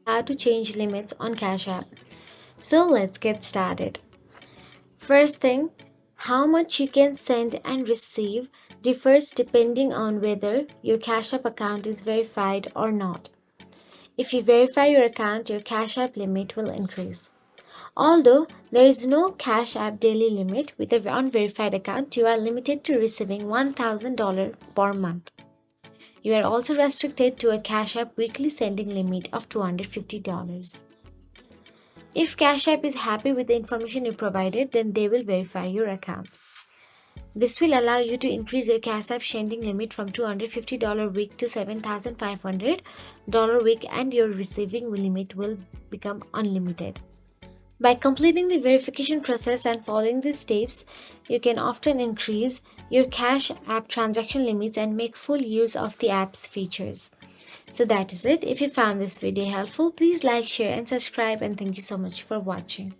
how to change limits on Cash App. So let's get started. First thing, how much you can send and receive differs depending on whether your Cash App account is verified or not. If you verify your account, your Cash App limit will increase. Although there is no Cash App daily limit, with an unverified account, you are limited to receiving $1,000 per month. You are also restricted to a Cash App weekly sending limit of $250. If Cash App is happy with the information you provided, then they will verify your account. This will allow you to increase your Cash App sending limit from $250 week to $7,500 week, and your receiving limit will become unlimited. By completing the verification process and following these steps, you can often increase your Cash App transaction limits and make full use of the app's features. So that is it. If you found this video helpful, please like, share and subscribe, and thank you so much for watching.